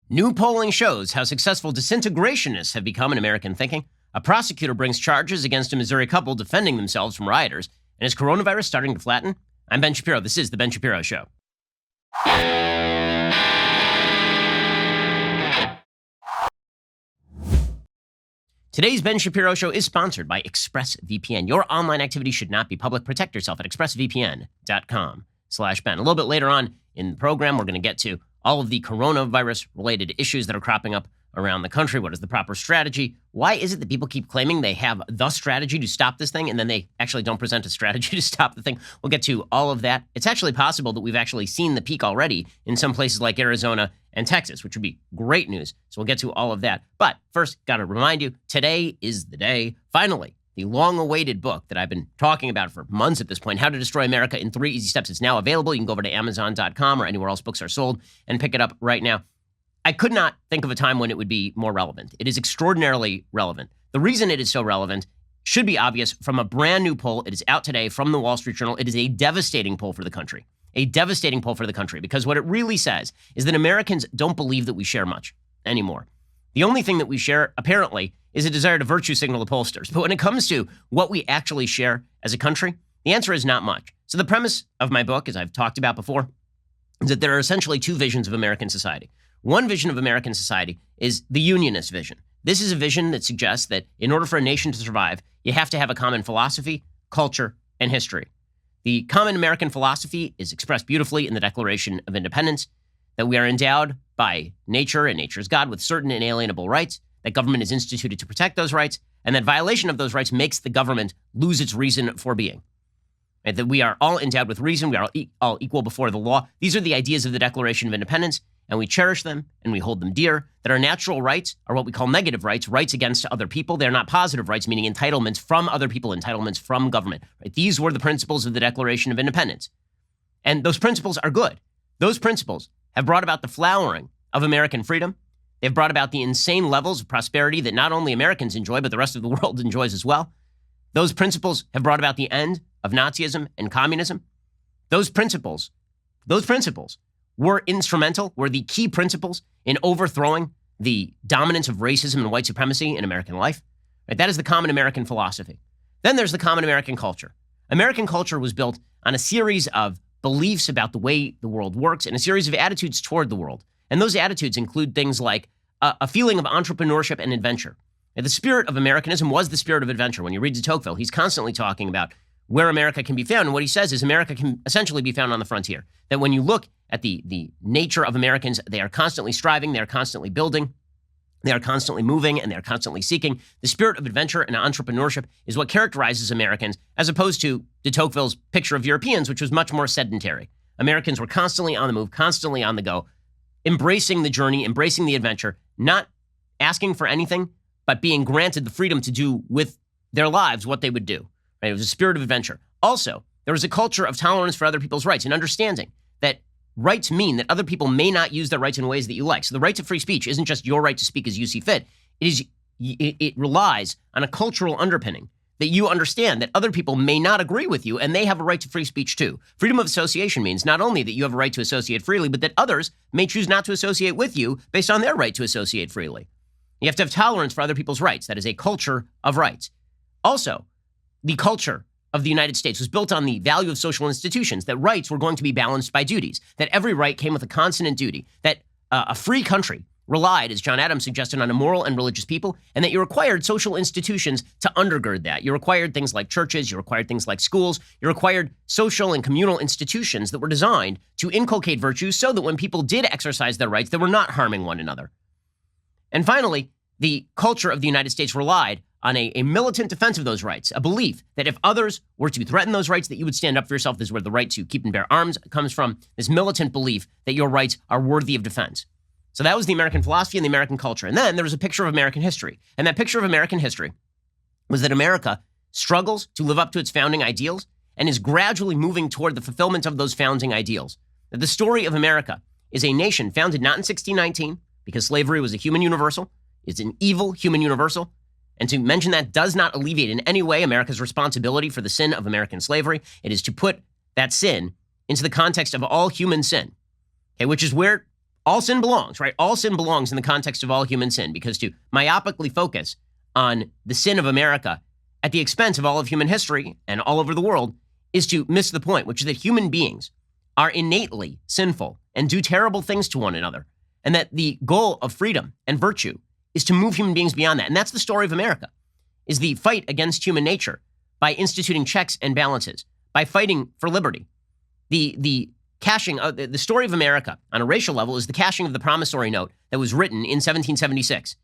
New polling shows how successful disintegrationists have become in American thinking. A prosecutor brings charges against a Missouri couple defending themselves from rioters. And is coronavirus starting to flatten? I'm Ben Shapiro. This is The Ben Shapiro Show. Today's Ben Shapiro Show is sponsored by ExpressVPN. Your online activity should not be public. Protect yourself at expressvpn.com/Ben. A little bit later on in the program, we're going to get to all of the coronavirus-related issues that are cropping up around the country. What is the proper strategy? Why is it that people keep claiming they have the strategy to stop this thing, and then they actually don't present a strategy to stop the thing? We'll get to all of that. It's actually possible that we've actually seen the peak already in some places like Arizona and Texas, which would be great news. So we'll get to all of that. But first, got to remind you, today is the day. Finally, the long-awaited book that I've been talking about for months at this point, How to Destroy America in 3 Easy Steps. It's now available. You can go over to Amazon.com or anywhere else books are sold and pick it up right now. I could not think of a time when it would be more relevant. It is extraordinarily relevant. The reason it is so relevant should be obvious from a brand new poll. It is out today from the Wall Street Journal. It is a devastating poll for the country. A devastating poll for the country, because what it really says is that Americans don't believe that we share much anymore. The only thing that we share, apparently, is a desire to virtue signal the pollsters. But when it comes to what we actually share as a country, the answer is not much. So the premise of my book, as I've talked about before, is that there are essentially two visions of American society. One vision of American society is the unionist vision. This is a vision that suggests that in order for a nation to survive, you have to have a common philosophy, culture, and history. The common American philosophy is expressed beautifully in the Declaration of Independence, that we are endowed by nature and nature's God with certain inalienable rights, that government is instituted to protect those rights, and that violation of those rights makes the government lose its reason for being. And that we are all endowed with reason, we are all equal before the law. These are the ideas of the Declaration of Independence, and we cherish them and we hold them dear. That our natural rights are what we call negative rights, rights against other people. They're not positive rights, meaning entitlements from other people, entitlements from government. Right? These were the principles of the Declaration of Independence. And those principles are good. Those principles have brought about the flowering of American freedom. They've brought about the insane levels of prosperity that not only Americans enjoy, but the rest of the world enjoys as well. Those principles have brought about the end of Nazism and communism. Those principles were instrumental, were the key principles in overthrowing the dominance of racism and white supremacy in American life. Right? That is the common American philosophy. Then there's the common American culture. American culture was built on a series of beliefs about the way the world works and a series of attitudes toward the world. And those attitudes include things like a feeling of entrepreneurship and adventure. And the spirit of Americanism was the spirit of adventure. When you read de Tocqueville, he's constantly talking about where America can be found. And what he says is America can essentially be found on the frontier. That when you look at the nature of Americans, they are constantly striving, they are constantly building, they are constantly moving, and they are constantly seeking. The spirit of adventure and entrepreneurship is what characterizes Americans, as opposed to de Tocqueville's picture of Europeans, which was much more sedentary. Americans were constantly on the move, constantly on the go, embracing the journey, embracing the adventure, not asking for anything, but being granted the freedom to do with their lives what they would do. Right? It was a spirit of adventure. Also, there was a culture of tolerance for other people's rights and understanding that rights mean that other people may not use their rights in ways that you like. So the right to free speech isn't just your right to speak as you see fit. It relies on a cultural underpinning that you understand that other people may not agree with you and they have a right to free speech too. Freedom of association means not only that you have a right to associate freely, but that others may choose not to associate with you based on their right to associate freely. You have to have tolerance for other people's rights. That is a culture of rights. Also, the culture of the United States was built on the value of social institutions, that rights were going to be balanced by duties, that every right came with a consonant duty, that a free country relied, as John Adams suggested, on a moral and religious people, and that you required social institutions to undergird that. You required things like churches, you required things like schools, you required social and communal institutions that were designed to inculcate virtues so that when people did exercise their rights, they were not harming one another. And finally, the culture of the United States relied on a militant defense of those rights, a belief that if others were to threaten those rights, that you would stand up for yourself. This is where the right to keep and bear arms comes from, this militant belief that your rights are worthy of defense. So that was the American philosophy and the American culture. And then there was a picture of American history. And that picture of American history was that America struggles to live up to its founding ideals and is gradually moving toward the fulfillment of those founding ideals. That the story of America is a nation founded not in 1619, because slavery was a human universal. It's an evil human universal. And to mention that does not alleviate in any way America's responsibility for the sin of American slavery. It is to put that sin into the context of all human sin, okay, which is where all sin belongs, right? All sin belongs in the context of all human sin, because to myopically focus on the sin of America at the expense of all of human history and all over the world is to miss the point, which is that human beings are innately sinful and do terrible things to one another, and that the goal of freedom and virtue is to move human beings beyond that. And that's the story of America, is the fight against human nature by instituting checks and balances, by fighting for liberty. The cashing of the story of America on a racial level is the cashing of the promissory note that was written in 1776,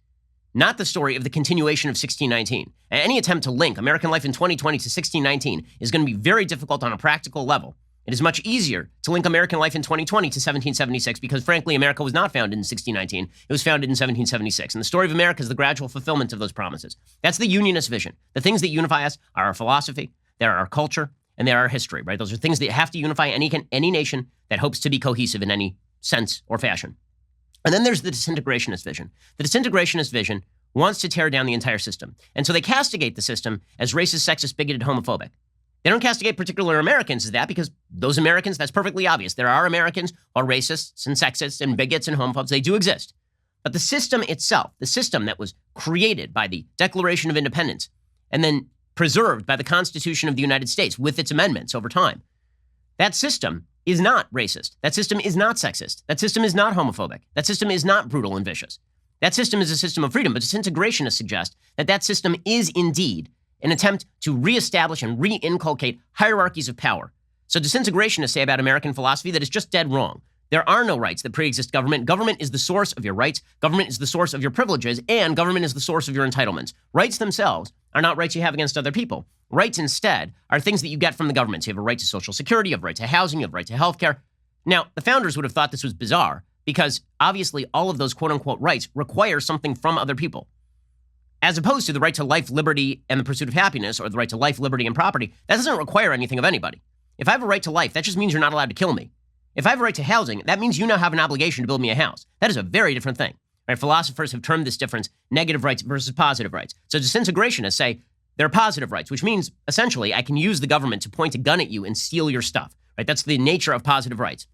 not the story of the continuation of 1619. Any attempt to link American life in 2020 to 1619 is going to be very difficult on a practical level. It is much easier to link American life in 2020 to 1776 because, frankly, America was not founded in 1619. It was founded in 1776. And the story of America is the gradual fulfillment of those promises. That's the unionist vision. The things that unify us are our philosophy, they're our culture, and they're our history, right? Those are things that have to unify any nation that hopes to be cohesive in any sense or fashion. And then there's the disintegrationist vision. The disintegrationist vision wants to tear down the entire system. And so they castigate the system as racist, sexist, bigoted, homophobic. They don't castigate particular Americans as that because those Americans, that's perfectly obvious. There are Americans who are racists and sexists and bigots and homophobes. They do exist. But the system itself, the system that was created by the Declaration of Independence and then preserved by the Constitution of the United States with its amendments over time, that system is not racist. That system is not sexist. That system is not homophobic. That system is not brutal and vicious. That system is a system of freedom. But disintegrationists suggest that that system is indeed an attempt to reestablish and re-inculcate hierarchies of power. So disintegrationists say about American philosophy that it's just dead wrong. There are no rights that pre-exist government. Government is the source of your rights. Government is the source of your privileges, and government is the source of your entitlements. Rights themselves are not rights you have against other people. Rights instead are things that you get from the government. So you have a right to Social Security, you have a right to housing, you have a right to health care. Now, the founders would have thought this was bizarre because obviously all of those quote-unquote rights require something from other people. As opposed to the right to life, liberty, and the pursuit of happiness, or the right to life, liberty, and property, that doesn't require anything of anybody. If I have a right to life, that just means you're not allowed to kill me. If I have a right to housing, that means you now have an obligation to build me a house. That is a very different thing. Right? Philosophers have termed this difference negative rights versus positive rights. So disintegrationists say there are positive rights, which means essentially I can use the government to point a gun at you and steal your stuff. Right? That's the nature of positive rights.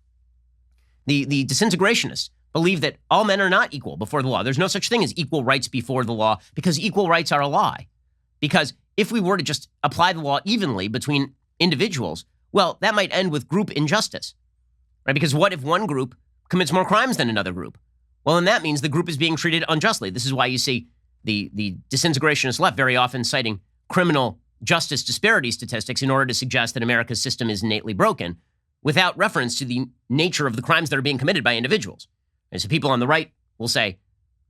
The disintegrationists believe that all men are not equal before the law. There's no such thing as equal rights before the law because equal rights are a lie. Because if we were to just apply the law evenly between individuals, well, that might end with group injustice, right? Because what if one group commits more crimes than another group? Well, then that means the group is being treated unjustly. This is why you see the disintegrationist left very often citing criminal justice disparity statistics in order to suggest that America's system is innately broken without reference to the nature of the crimes that are being committed by individuals. And so people on the right will say,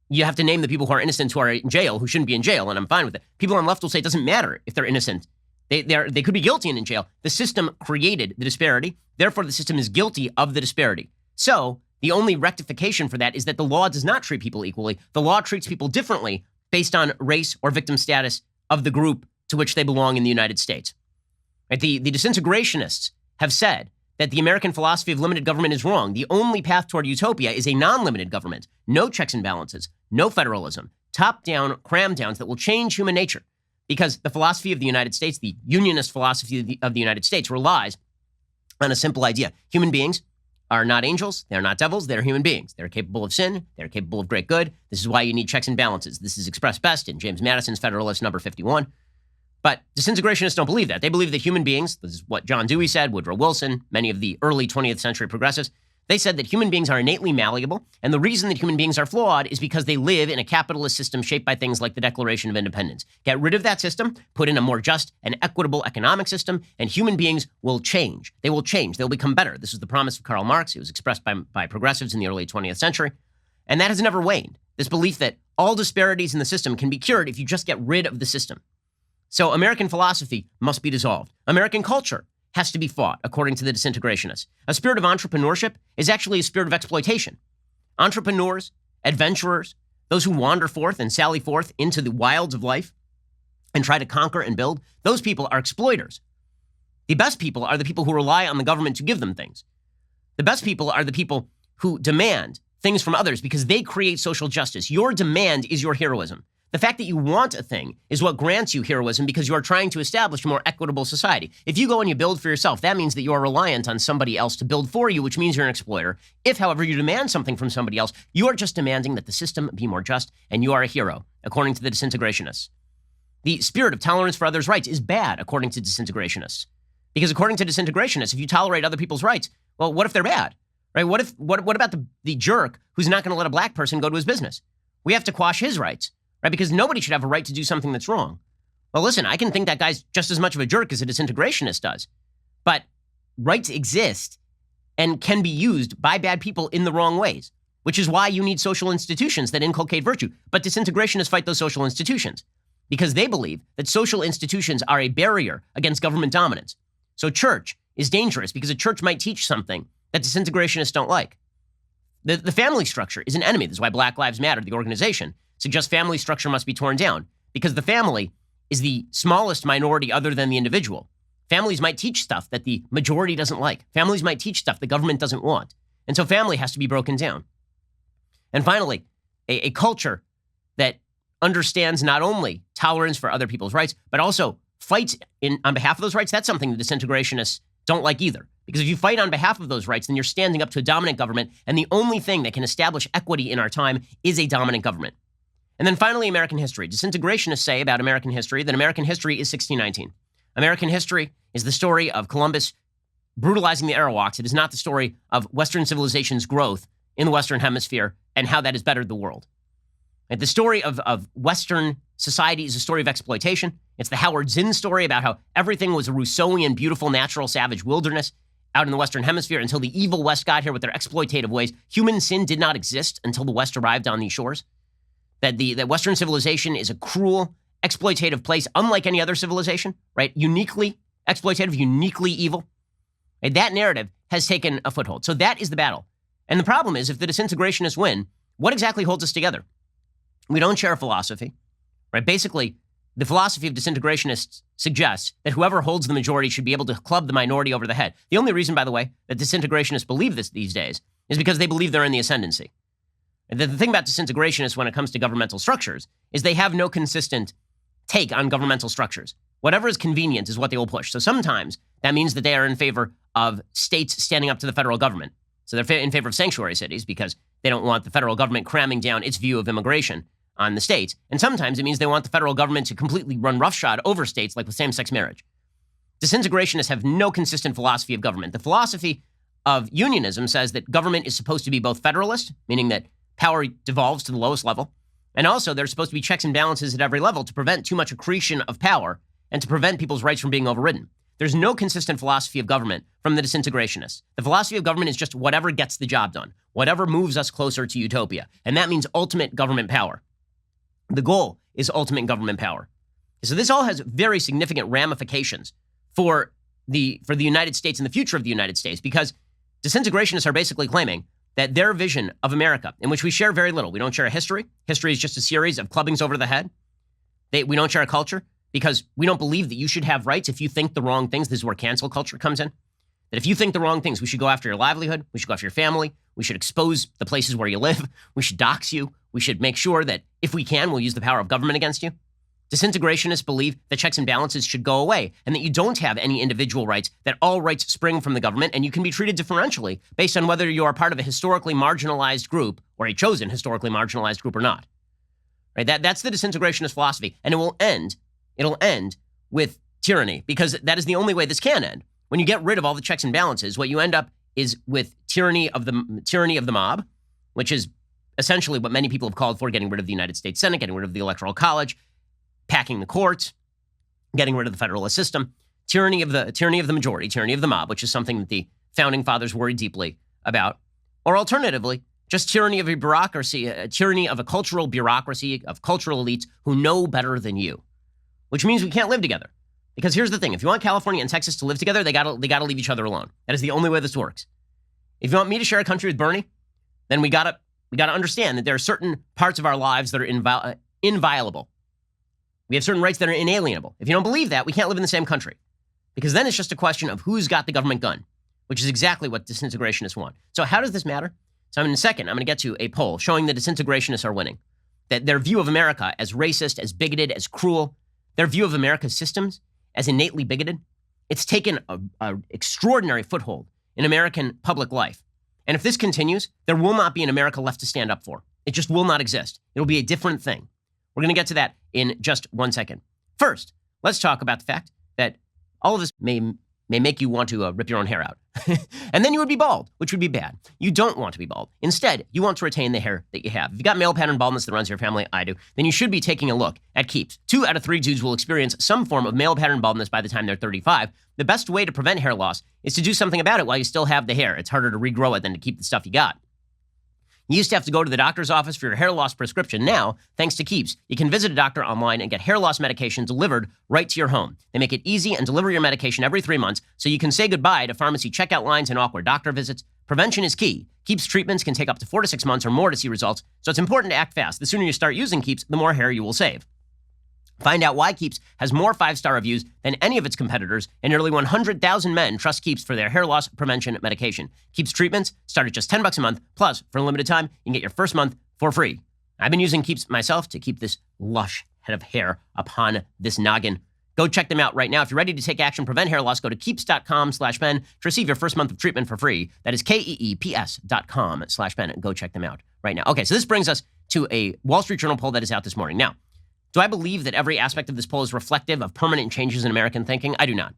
you have to name the people who are innocent who are in jail, who shouldn't be in jail, and I'm fine with it. People on the left will say it doesn't matter if they're innocent. They could be guilty and in jail. The system created the disparity. Therefore, the system is guilty of the disparity. So the only rectification for that is that the law does not treat people equally. The law treats people differently based on race or victim status of the group to which they belong in the United States. Right? The disintegrationists have said that the American philosophy of limited government is wrong. The only path toward utopia is a non-limited government, no checks and balances, no federalism, top-down cram downs that will change human nature. Because the philosophy of the United States, the unionist philosophy of the United States, relies on a simple idea. Human beings are not angels, they're not devils, they're human beings. They're capable of sin, they're capable of great good. This is why you need checks and balances. This is expressed best in James Madison's Federalist number 51. But disintegrationists don't believe that. They believe that human beings, this is what John Dewey said, Woodrow Wilson, many of the early 20th century progressives, they said that human beings are innately malleable, and the reason that human beings are flawed is because they live in a capitalist system shaped by things like the Declaration of Independence. Get rid of that system, put in a more just and equitable economic system, and human beings will change. They will change. They'll become better. This is the promise of Karl Marx. It was expressed by progressives in the early 20th century, and that has never waned. This belief that all disparities in the system can be cured if you just get rid of the system. So American philosophy must be dissolved. American culture has to be fought, according to the disintegrationists. A spirit of entrepreneurship is actually a spirit of exploitation. Entrepreneurs, adventurers, those who wander forth and sally forth into the wilds of life and try to conquer and build, those people are exploiters. The best people are the people who rely on the government to give them things. The best people are the people who demand things from others because they create social justice. Your demand is your heroism. The fact that you want a thing is what grants you heroism because you are trying to establish a more equitable society. If you go and you build for yourself, that means that you are reliant on somebody else to build for you, which means you're an exploiter. If, however, you demand something from somebody else, you are just demanding that the system be more just, and you are a hero, according to the Disintegrationists. The spirit of tolerance for others' rights is bad, according to Disintegrationists. Because according to Disintegrationists, if you tolerate other people's rights, well, what if they're bad? Right? What about the jerk who's not going to let a black person go to his business? We have to quash his rights. Right? Because nobody should have a right to do something that's wrong. Well, listen, I can think that guy's just as much of a jerk as a disintegrationist does. But rights exist and can be used by bad people in the wrong ways, which is why you need social institutions that inculcate virtue. But disintegrationists fight those social institutions because they believe that social institutions are a barrier against government dominance. So church is dangerous because a church might teach something that disintegrationists don't like. The family structure is an enemy. This is why Black Lives Matter, the organization, suggests family structure must be torn down because the family is the smallest minority other than the individual. Families might teach stuff that the majority doesn't like. Families might teach stuff the government doesn't want. And so family has to be broken down. And finally, a culture that understands not only tolerance for other people's rights, but also fights on behalf of those rights. That's something the disintegrationists don't like either. Because if you fight on behalf of those rights, then you're standing up to a dominant government. And the only thing that can establish equity in our time is a dominant government. And then finally, American history. Disintegrationists say about American history that American history is 1619. American history is the story of Columbus brutalizing the Arawaks. It is not the story of Western civilization's growth in the Western Hemisphere and how that has bettered the world. And the story of Western society is a story of exploitation. It's the Howard Zinn story about how everything was a Rousseauian, beautiful, natural, savage wilderness out in the Western Hemisphere until the evil West got here with their exploitative ways. Human sin did not exist until the West arrived on these shores. That Western civilization is a cruel, exploitative place, unlike any other civilization, right? Uniquely exploitative, uniquely evil. Right? That narrative has taken a foothold. So that is the battle. And the problem is, if the disintegrationists win, what exactly holds us together? We don't share a philosophy, right? Basically, the philosophy of disintegrationists suggests that whoever holds the majority should be able to club the minority over the head. The only reason, by the way, that disintegrationists believe this these days is because they believe they're in the ascendancy. The thing about disintegrationists when it comes to governmental structures is they have no consistent take on governmental structures. Whatever is convenient is what they will push. So sometimes that means that they are in favor of states standing up to the federal government. So they're in favor of sanctuary cities because they don't want the federal government cramming down its view of immigration on the states. And sometimes it means they want the federal government to completely run roughshod over states like with same-sex marriage. Disintegrationists have no consistent philosophy of government. The philosophy of unionism says that government is supposed to be both federalist, meaning that power devolves to the lowest level. And also, there's supposed to be checks and balances at every level to prevent too much accretion of power and to prevent people's rights from being overridden. There's no consistent philosophy of government from the disintegrationists. The philosophy of government is just whatever gets the job done, whatever moves us closer to utopia. And that means ultimate government power. The goal is ultimate government power. So this all has very significant ramifications for the United States and the future of the United States, because disintegrationists are basically claiming that their vision of America, in which we share very little, we don't share a history. History is just a series of clubbings over the head. We don't share a culture because we don't believe that you should have rights if you think the wrong things. This is where cancel culture comes in. That if you think the wrong things, we should go after your livelihood. We should go after your family. We should expose the places where you live. We should dox you. We should make sure that if we can, we'll use the power of government against you. Disintegrationists believe that checks and balances should go away and that you don't have any individual rights, that all rights spring from the government and you can be treated differentially based on whether you are part of a historically marginalized group or a chosen historically marginalized group or not. Right? That's the disintegrationist philosophy. And it'll end with tyranny, because that is the only way this can end. When you get rid of all the checks and balances, what you end up is with tyranny of the mob, which is essentially what many people have called for: getting rid of the United States Senate, getting rid of the Electoral College, packing the courts, getting rid of the federalist system, tyranny of the majority, tyranny of the mob, which is something that the founding fathers worried deeply about, or alternatively, just tyranny of a bureaucracy, a tyranny of a cultural bureaucracy, of cultural elites who know better than you, which means we can't live together. Because here's the thing: if you want California and Texas to live together, they gotta leave each other alone. That is the only way this works. If you want me to share a country with Bernie, then we gotta understand that there are certain parts of our lives that are inviolable. We have certain rights that are inalienable. If you don't believe that, we can't live in the same country. Because then it's just a question of who's got the government gun, which is exactly what disintegrationists want. So how does this matter? So in a second, I'm going to get to a poll showing that disintegrationists are winning. that their view of America as racist, as bigoted, as cruel, their view of America's systems as innately bigoted, it's taken an extraordinary foothold in American public life. And if this continues, there will not be an America left to stand up for. It just will not exist. It'll be a different thing. We're going to get to that in just 1 second. First, let's talk about the fact that all of this may make you want to rip your own hair out. And then you would be bald, which would be bad. You don't want to be bald. Instead, you want to retain the hair that you have. If you got male pattern baldness that runs your family, I do, then you should be taking a look at Keeps. 2 out of 3 dudes will experience some form of male pattern baldness by the time they're 35. The best way to prevent hair loss is to do something about it while you still have the hair. It's harder to regrow it than to keep the stuff you got. You used to have to go to the doctor's office for your hair loss prescription. Now, thanks to Keeps, you can visit a doctor online and get hair loss medication delivered right to your home. They make it easy and deliver your medication every 3 months, so you can say goodbye to pharmacy checkout lines and awkward doctor visits. Prevention is key. Keeps treatments can take up to 4 to 6 months or more to see results, so it's important to act fast. The sooner you start using Keeps, the more hair you will save. Find out why Keeps has more 5-star reviews than any of its competitors, and nearly 100,000 men trust Keeps for their hair loss prevention medication. Keeps treatments start at just $10 a month. Plus, for a limited time, you can get your first month for free. I've been using Keeps myself to keep this lush head of hair upon this noggin. Go check them out right now. If you're ready to take action, prevent hair loss, go to keeps.com/Ben to receive your first month of treatment for free. That is KEEPS.com/Ben. Go check them out right now. Okay, so this brings us to a Wall Street Journal poll that is out this morning. Now, do I believe that every aspect of this poll is reflective of permanent changes in American thinking? I do not.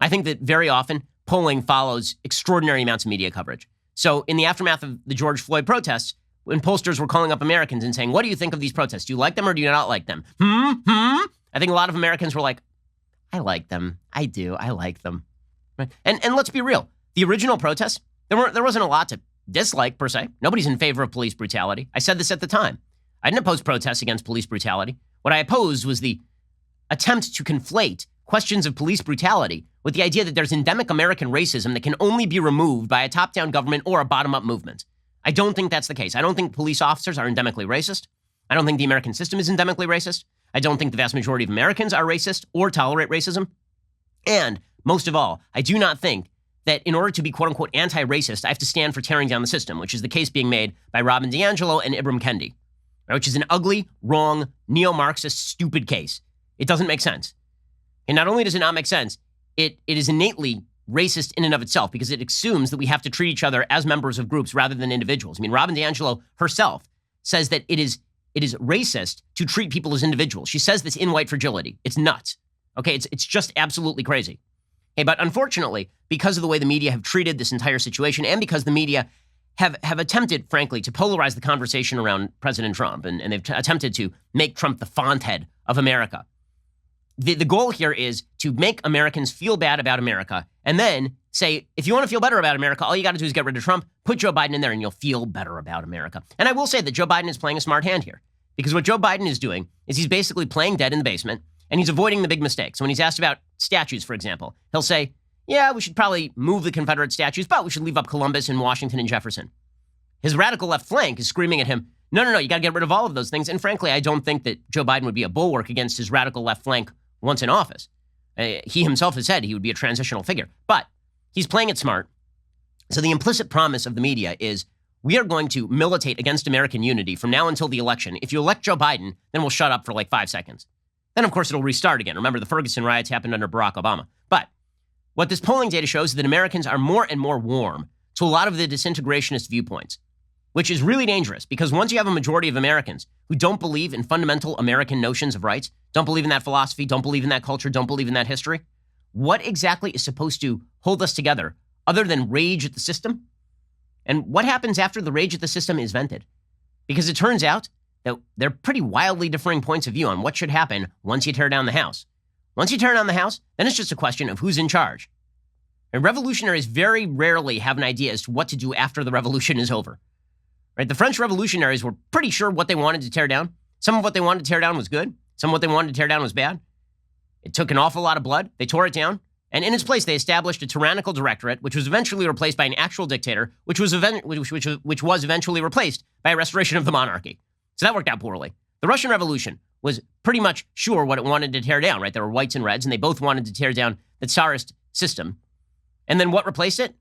I think that very often polling follows extraordinary amounts of media coverage. So in the aftermath of the George Floyd protests, when pollsters were calling up Americans and saying, what do you think of these protests? Do you like them or do you not like them? I think a lot of Americans were like, I like them. I do. I like them. Right? And let's be real. The original protests, there wasn't a lot to dislike per se. Nobody's in favor of police brutality. I said this at the time. I didn't oppose protests against police brutality. What I opposed was the attempt to conflate questions of police brutality with the idea that there's endemic American racism that can only be removed by a top-down government or a bottom-up movement. I don't think that's the case. I don't think police officers are endemically racist. I don't think the American system is endemically racist. I don't think the vast majority of Americans are racist or tolerate racism. And most of all, I do not think that in order to be quote-unquote anti-racist, I have to stand for tearing down the system, which is the case being made by Robin DiAngelo and Ibram Kendi, which is an ugly, wrong, neo-Marxist, stupid case. It doesn't make sense. And not only does it not make sense, it is innately racist in and of itself because it assumes that we have to treat each other as members of groups rather than individuals. I mean, Robin DiAngelo herself says that it is racist to treat people as individuals. She says this in White Fragility. It's nuts. Okay, it's just absolutely crazy. Hey, but unfortunately, because of the way the media have treated this entire situation and because the media have attempted, frankly, to polarize the conversation around President Trump, and they've attempted to make Trump the font head of America. The goal here is to make Americans feel bad about America and then say, if you want to feel better about America, all you got to do is get rid of Trump, put Joe Biden in there, and you'll feel better about America. And I will say that Joe Biden is playing a smart hand here because what Joe Biden is doing is he's basically playing dead in the basement and he's avoiding the big mistakes. When he's asked about statues, for example, he'll say, yeah, we should probably move the Confederate statues, but we should leave up Columbus and Washington and Jefferson. His radical left flank is screaming at him, no, you got to get rid of all of those things. And frankly, I don't think that Joe Biden would be a bulwark against his radical left flank once in office. He himself has said he would be a transitional figure, but he's playing it smart. So the implicit promise of the media is we are going to militate against American unity from now until the election. If you elect Joe Biden, then we'll shut up for like 5 seconds. Then, of course, it'll restart again. Remember, the Ferguson riots happened under Barack Obama. But what this polling data shows is that Americans are more and more warm to a lot of the disintegrationist viewpoints, which is really dangerous because once you have a majority of Americans who don't believe in fundamental American notions of rights, don't believe in that philosophy, don't believe in that culture, don't believe in that history, what exactly is supposed to hold us together other than rage at the system? And what happens after the rage at the system is vented? Because it turns out that there are pretty wildly differing points of view on what should happen once you tear down the house. Once you tear down the house, then it's just a question of who's in charge. And revolutionaries very rarely have an idea as to what to do after the revolution is over. Right? The French revolutionaries were pretty sure what they wanted to tear down. Some of what they wanted to tear down was good. Some of what they wanted to tear down was bad. It took an awful lot of blood. They tore it down. And in its place, they established a tyrannical directorate, which was eventually replaced by an actual dictator, which was eventually replaced by a restoration of the monarchy. So that worked out poorly. The Russian Revolution was pretty much sure what it wanted to tear down, right? There were whites and reds, and they both wanted to tear down the Tsarist system. And then what replaced it?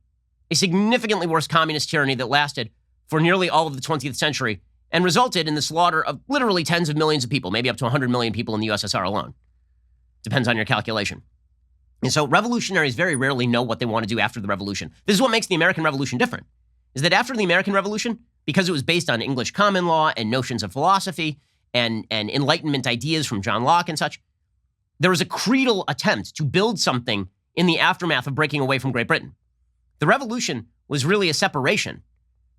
A significantly worse communist tyranny that lasted for nearly all of the 20th century and resulted in the slaughter of literally tens of millions of people, maybe up to 100 million people in the USSR alone. Depends on your calculation. And so revolutionaries very rarely know what they want to do after the revolution. This is what makes the American Revolution different, is that after the American Revolution, because it was based on English common law and notions of philosophy and Enlightenment ideas from John Locke and such, there was a creedal attempt to build something in the aftermath of breaking away from Great Britain. The revolution was really a separation.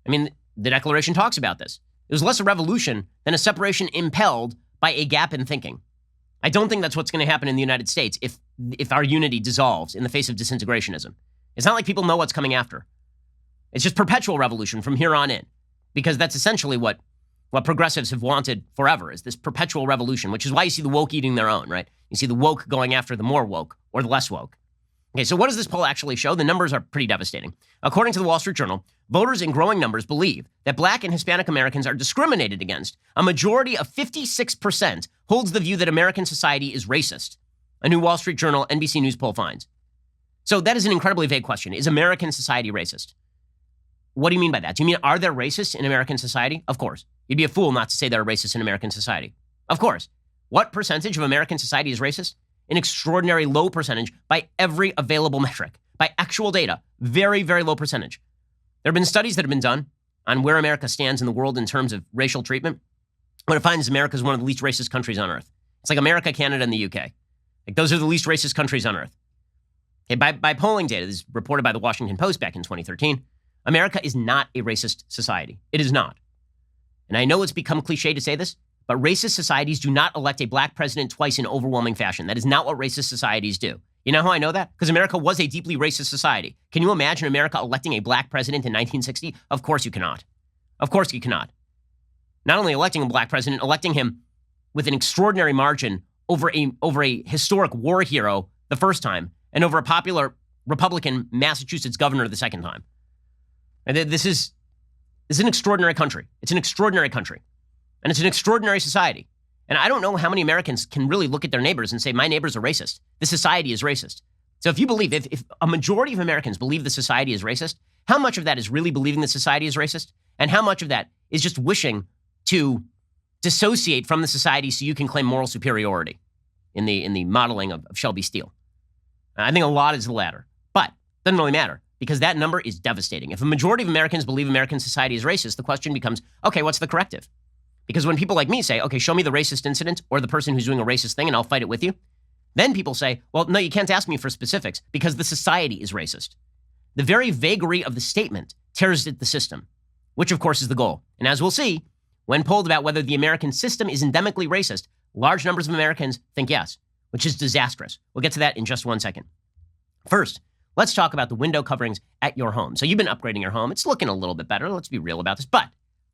I mean, the Declaration talks about this. It was less a revolution than a separation impelled by a gap in thinking. I don't think that's what's going to happen in the United States if our unity dissolves in the face of disintegrationism. It's not like people know what's coming after. It's just perpetual revolution from here on in, because that's essentially what progressives have wanted forever, is this perpetual revolution, which is why you see the woke eating their own, right? You see the woke going after the more woke or the less woke. Okay, so what does this poll actually show? The numbers are pretty devastating. According to the Wall Street Journal, voters in growing numbers believe that Black and Hispanic Americans are discriminated against. A majority of 56% holds the view that American society is racist, a new Wall Street Journal NBC News poll finds. So that is an incredibly vague question. Is American society racist? What do you mean by that? Do you mean, are there racists in American society? Of course. You'd be a fool not to say there are racists in American society. Of course. What percentage of American society is racist? An extraordinary low percentage by every available metric, by actual data. Very, very low percentage. There have been studies that have been done on where America stands in the world in terms of racial treatment. What it finds is America is one of the least racist countries on earth. It's like America, Canada, and the UK. Like, those are the least racist countries on earth. Okay, by polling data, this is reported by the Washington Post back in 2013, America is not a racist society. It is not. And I know it's become cliche to say this, but racist societies do not elect a Black president twice in overwhelming fashion. That is not what racist societies do. You know how I know that? Because America was a deeply racist society. Can you imagine America electing a Black president in 1960? Of course you cannot. Of course you cannot. Not only electing a Black president, electing him with an extraordinary margin over a historic war hero the first time, and over a popular Republican Massachusetts governor the second time. And this is an extraordinary country. It's an extraordinary country. And it's an extraordinary society. And I don't know how many Americans can really look at their neighbors and say, my neighbors are racist. This society is racist. So if you believe, if a majority of Americans believe the society is racist, how much of that is really believing the society is racist? And how much of that is just wishing to dissociate from the society so you can claim moral superiority in the modeling of Shelby Steele? I think a lot is the latter. But it doesn't really matter, because that number is devastating. If a majority of Americans believe American society is racist, the question becomes, okay, what's the corrective? Because when people like me say, okay, show me the racist incident or the person who's doing a racist thing and I'll fight it with you, then people say, well, no, you can't ask me for specifics because the society is racist. The very vagary of the statement tears at the system, which of course is the goal. And as we'll see, when polled about whether the American system is endemically racist, large numbers of Americans think yes, which is disastrous. We'll get to that in just 1 second. First, let's talk about the window coverings at your home. So you've been upgrading your home. It's looking a little bit better. Let's be real about this. But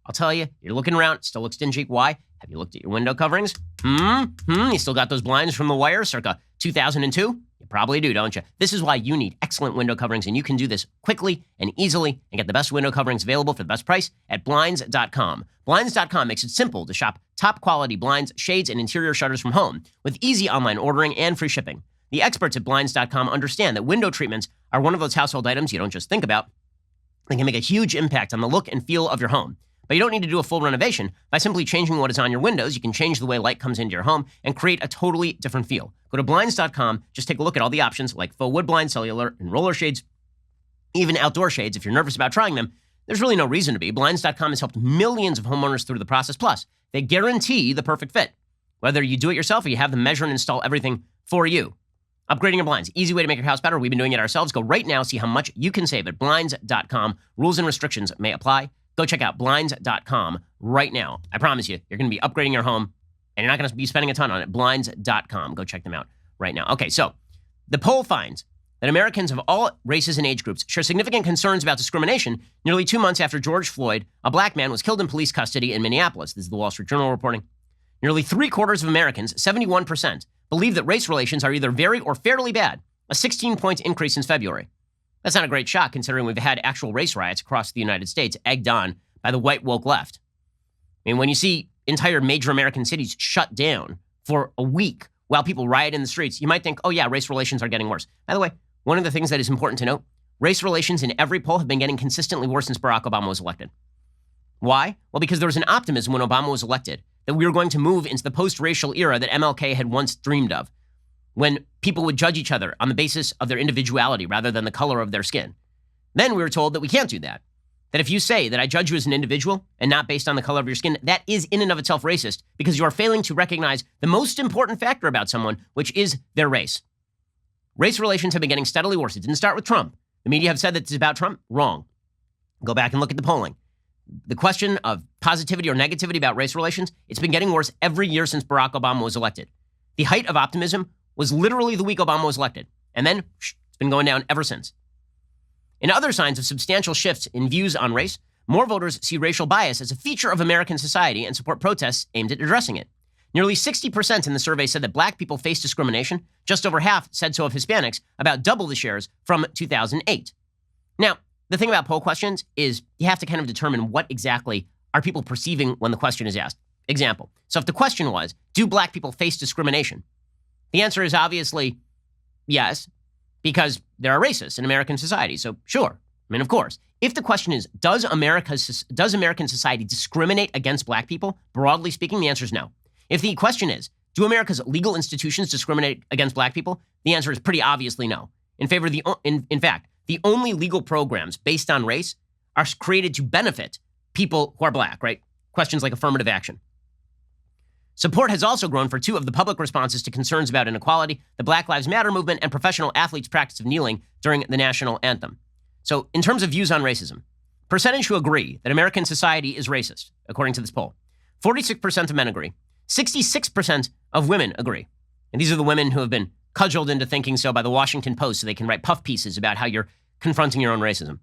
I'll tell you, you're looking around, it still looks dingy. Why? Have you looked at your window coverings? You still got those blinds from The Wire circa 2002? You probably do, don't you? This is why you need excellent window coverings, and you can do this quickly and easily and get the best window coverings available for the best price at Blinds.com. Blinds.com makes it simple to shop top quality blinds, shades, and interior shutters from home with easy online ordering and free shipping. The experts at Blinds.com understand that window treatments are one of those household items you don't just think about. They can make a huge impact on the look and feel of your home. But you don't need to do a full renovation. By simply changing what is on your windows, you can change the way light comes into your home and create a totally different feel. Go to Blinds.com, just take a look at all the options like faux wood blinds, cellular, and roller shades, even outdoor shades. If you're nervous about trying them, there's really no reason to be. Blinds.com has helped millions of homeowners through the process. Plus, they guarantee the perfect fit. Whether you do it yourself or you have them measure and install everything for you. Upgrading your blinds, easy way to make your house better. We've been doing it ourselves. Go right now, see how much you can save at Blinds.com. Rules and restrictions may apply. Go check out Blinds.com right now. I promise you, you're going to be upgrading your home, and you're not going to be spending a ton on it. Blinds.com. Go check them out right now. Okay, so the poll finds that Americans of all races and age groups share significant concerns about discrimination nearly 2 months after George Floyd, a Black man, was killed in police custody in Minneapolis. This is the Wall Street Journal reporting. Nearly 3/4 of Americans, 71%, believe that race relations are either very or fairly bad, a 16-point increase since February. That's not a great shock, considering we've had actual race riots across the United States egged on by the white woke left. I mean, when you see entire major American cities shut down for a week while people riot in the streets, you might think, oh yeah, race relations are getting worse. By the way, one of the things that is important to note, race relations in every poll have been getting consistently worse since Barack Obama was elected. Why? Well, because there was an optimism when Obama was elected that we were going to move into the post-racial era that MLK had once dreamed of, when people would judge each other on the basis of their individuality rather than the color of their skin. Then we were told that we can't do that. That if you say that I judge you as an individual and not based on the color of your skin, that is in and of itself racist because you are failing to recognize the most important factor about someone, which is their race. Race relations have been getting steadily worse. It didn't start with Trump. The media have said that it's about Trump. Wrong. Go back and look at the polling. The question of positivity or negativity about race relations, it's been getting worse every year since Barack Obama was elected. The height of optimism was literally the week Obama was elected. And then it's been going down ever since. In other signs of substantial shifts in views on race, more voters see racial bias as a feature of American society and support protests aimed at addressing it. Nearly 60% in the survey said that black people face discrimination. Just over half said so of Hispanics, about double the shares from 2008. Now, the thing about poll questions is you have to kind of determine what exactly are people perceiving when the question is asked. Example. So if the question was, do black people face discrimination? The answer is obviously yes, because there are racists in American society. So sure, I mean, of course. If the question is, does American society discriminate against black people? Broadly speaking, the answer is no. If the question is, do America's legal institutions discriminate against black people? The answer is pretty obviously no. In fact, the only legal programs based on race are created to benefit people who are black, right? Questions like affirmative action. Support has also grown for two of the public responses to concerns about inequality, the Black Lives Matter movement and professional athletes' practice of kneeling during the national anthem. So in terms of views on racism, percentage who agree that American society is racist, according to this poll, 46% of men agree. 66% of women agree. And these are the women who have been cudgeled into thinking so by the Washington Post so they can write puff pieces about how you're confronting your own racism.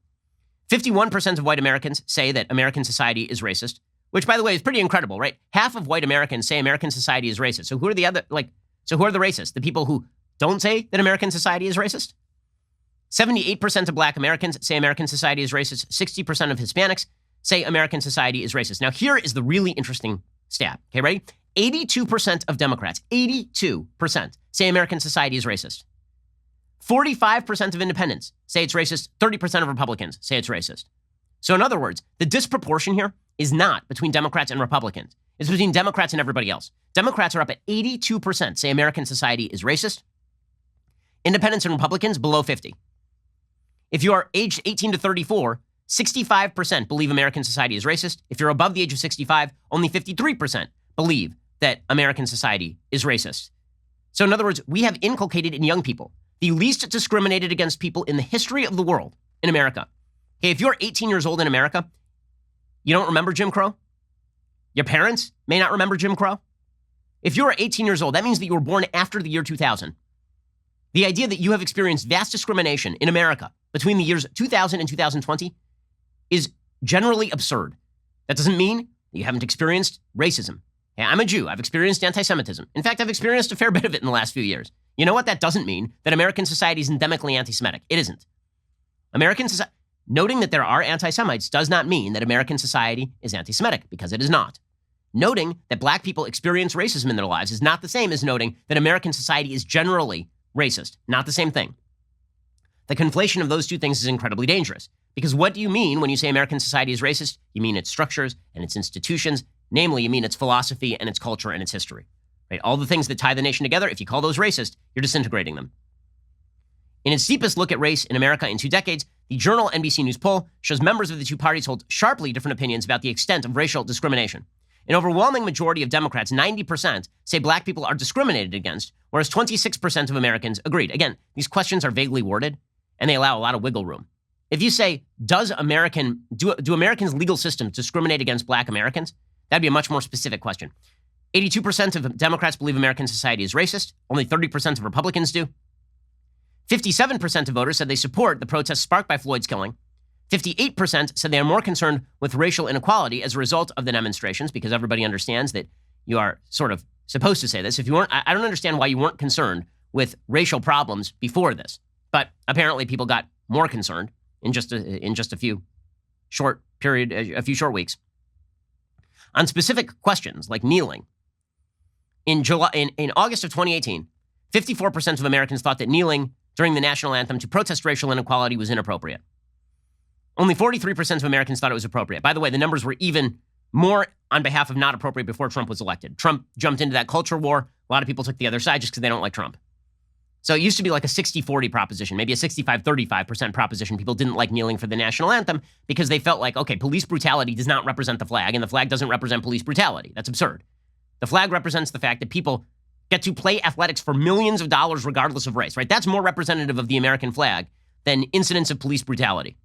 51% of white Americans say that American society is racist, which, by the way, is pretty incredible, right? Half of white Americans say American society is racist. So who are the racists? The people who don't say that American society is racist? 78% of black Americans say American society is racist. 60% of Hispanics say American society is racist. Now, here is the really interesting stat. Okay, ready? 82% of Democrats, 82% say American society is racist. 45% of independents say it's racist. 30% of Republicans say it's racist. So in other words, the disproportion here is not between Democrats and Republicans. It's between Democrats and everybody else. Democrats are up at 82% say American society is racist. Independents and Republicans below 50. If you are aged 18 to 34, 65% believe American society is racist. If you're above the age of 65, only 53% believe that American society is racist. So in other words, we have inculcated in young people the least discriminated against people in the history of the world in America. Okay, if you're 18 years old in America, you don't remember Jim Crow? Your parents may not remember Jim Crow? If you're 18 years old, that means that you were born after the year 2000. The idea that you have experienced vast discrimination in America between the years 2000 and 2020 is generally absurd. That doesn't mean that you haven't experienced racism. Yeah, I'm a Jew. I've experienced anti-Semitism. In fact, I've experienced a fair bit of it in the last few years. You know what? That doesn't mean that American society is endemically anti-Semitic. It isn't. Noting that there are anti-Semites does not mean that American society is anti-Semitic, because it is not. Noting that black people experience racism in their lives is not the same as noting that American society is generally racist. Not the same thing. The conflation of those two things is incredibly dangerous, because what do you mean when you say American society is racist? You mean its structures and its institutions. Namely, you mean its philosophy and its culture and its history. Right? All the things that tie the nation together, if you call those racist, you're disintegrating them. In its deepest look at race in America in 2 decades, the Journal NBC News poll shows members of the two parties hold sharply different opinions about the extent of racial discrimination. An overwhelming majority of Democrats, 90%, say black people are discriminated against, whereas 26% of Americans agreed. Again, these questions are vaguely worded, and they allow a lot of wiggle room. If you say, do Americans' legal systems discriminate against black Americans? That'd be a much more specific question. 82% of Democrats believe American society is racist. Only 30% of Republicans do. 57% of voters said they support the protests sparked by Floyd's killing. 58% said they are more concerned with racial inequality as a result of the demonstrations, because everybody understands that you are sort of supposed to say this. If you weren't, I don't understand why you weren't concerned with racial problems before this. But apparently people got more concerned in just a few short weeks. On specific questions like kneeling, in August of 2018, 54% of Americans thought that kneeling during the national anthem to protest racial inequality was inappropriate. Only 43% of Americans thought it was appropriate. By the way, the numbers were even more on behalf of not appropriate before Trump was elected. Trump jumped into that culture war. A lot of people took the other side just because they don't like Trump. So it used to be like a 60-40 proposition, maybe a 65-35% proposition. People didn't like kneeling for the national anthem because they felt like, okay, police brutality does not represent the flag, and the flag doesn't represent police brutality. That's absurd. The flag represents the fact that people get to play athletics for millions of dollars regardless of race, right? That's more representative of the American flag than incidents of police brutality.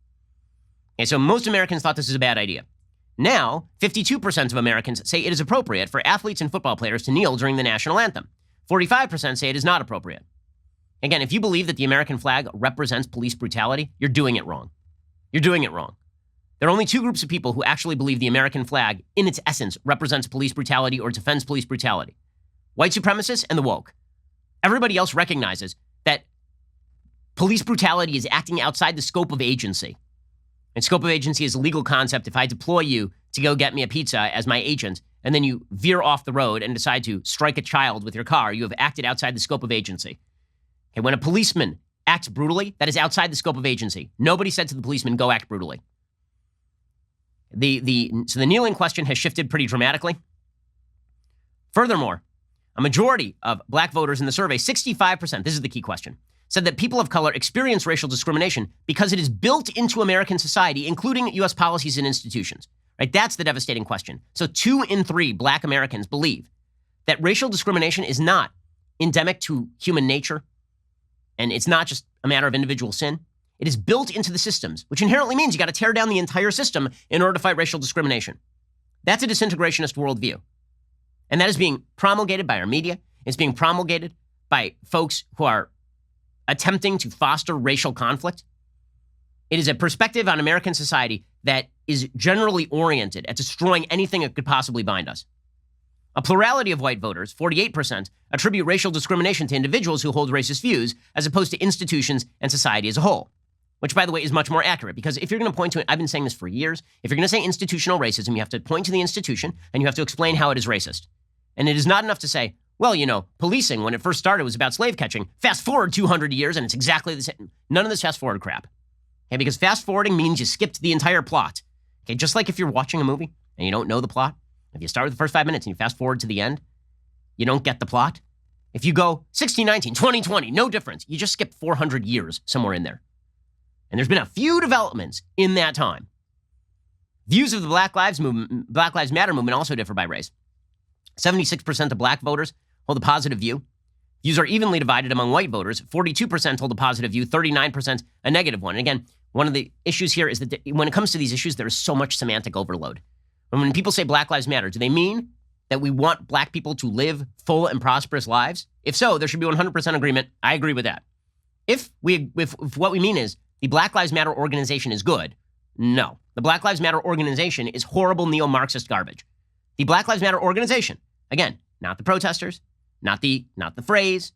Okay, so most Americans thought this was a bad idea. Now, 52% of Americans say it is appropriate for athletes and football players to kneel during the national anthem. 45% say it is not appropriate. Again, if you believe that the American flag represents police brutality, you're doing it wrong. You're doing it wrong. There are only two groups of people who actually believe the American flag, in its essence, represents police brutality or defends police brutality. White supremacists and the woke. Everybody else recognizes that police brutality is acting outside the scope of agency. And scope of agency is a legal concept. If I deploy you to go get me a pizza as my agent, and then you veer off the road and decide to strike a child with your car, you have acted outside the scope of agency. Okay, when a policeman acts brutally, that is outside the scope of agency. Nobody said to the policeman, go act brutally. So the kneeling question has shifted pretty dramatically. Furthermore, a majority of black voters in the survey, 65%, this is the key question, said that people of color experience racial discrimination because it is built into American society, including U.S. policies and institutions. Right? That's the devastating question. So 2 in 3 black Americans believe that racial discrimination is not endemic to human nature, and it's not just a matter of individual sin. It is built into the systems, which inherently means you got to tear down the entire system in order to fight racial discrimination. That's a disintegrationist worldview. And that is being promulgated by our media. It's being promulgated by folks who are attempting to foster racial conflict. It is a perspective on American society that is generally oriented at destroying anything that could possibly bind us. A plurality of white voters, 48%, attribute racial discrimination to individuals who hold racist views as opposed to institutions and society as a whole, which, by the way, is much more accurate because if you're going to point to it, I've been saying this for years, if you're going to say institutional racism, you have to point to the institution and you have to explain how it is racist. And it is not enough to say, well, you know, policing, when it first started, was about slave catching. Fast forward 200 years, and it's exactly the same. None of this fast forward crap. Okay, because fast forwarding means you skipped the entire plot. Okay, just like if you're watching a movie and you don't know the plot, if you start with the first 5 minutes and you fast forward to the end, you don't get the plot. If you go 1619, 2020, no difference. You just skipped 400 years somewhere in there. And there's been a few developments in that time. Views of the Black Lives Matter movement also differ by race. 76% of black voters hold a positive view. Views are evenly divided among white voters. 42% hold a positive view, 39% a negative one. And again, one of the issues here is that when it comes to these issues, there is so much semantic overload. And when people say Black Lives Matter, do they mean that we want black people to live full and prosperous lives? If so, there should be 100% agreement. I agree with that. If what we mean is the Black Lives Matter organization is good, no. The Black Lives Matter organization is horrible neo-Marxist garbage. The Black Lives Matter organization, again, not the protesters, not the phrase,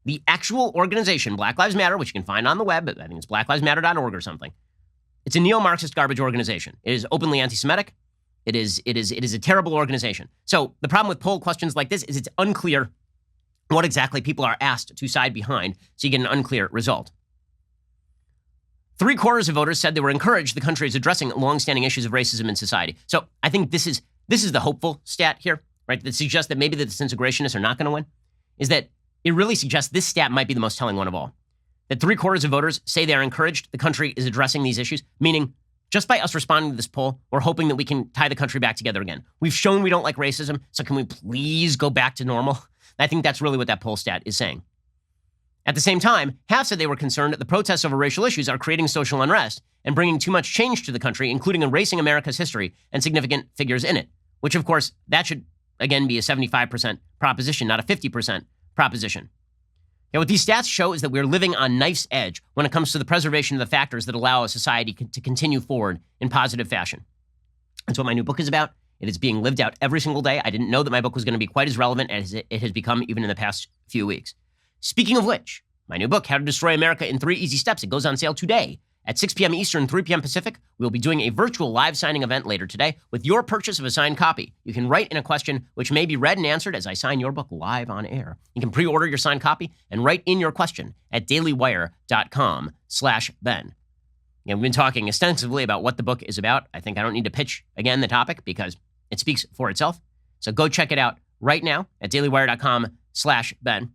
the actual organization, Black Lives Matter, which you can find on the web, I think it's blacklivesmatter.org or something. It's a neo-Marxist garbage organization. It is openly anti-Semitic. It is a terrible organization. So the problem with poll questions like this is it's unclear what exactly people are asked to side behind, so you get an unclear result. 3/4 of voters said they were encouraged the country is addressing longstanding issues of racism in society. So I think this is the hopeful stat here, right? That suggests that maybe the disintegrationists are not going to win, is that it really suggests this stat might be the most telling one of all. That 3/4 of voters say they are encouraged the country is addressing these issues, meaning just by us responding to this poll, we're hoping that we can tie the country back together again. We've shown we don't like racism, so can we please go back to normal? I think that's really what that poll stat is saying. At the same time, half said they were concerned that the protests over racial issues are creating social unrest and bringing too much change to the country, including erasing America's history and significant figures in it, which, of course, that should, again, be a 75% proposition, not a 50% proposition. Now, what these stats show is that we're living on knife's edge when it comes to the preservation of the factors that allow a society to continue forward in positive fashion. That's what my new book is about. It is being lived out every single day. I didn't know that my book was going to be quite as relevant as it has become even in the past few weeks. Speaking of which, my new book, How to Destroy America in 3 Easy Steps, it goes on sale today at 6 p.m. Eastern, 3 p.m. Pacific. We'll be doing a virtual live signing event later today. With your purchase of a signed copy, you can write in a question which may be read and answered as I sign your book live on air. You can pre-order your signed copy and write in your question at dailywire.com/Ben. We've been talking extensively about what the book is about. I think I don't need to pitch again the topic because it speaks for itself. So go check it out right now at dailywire.com/Ben.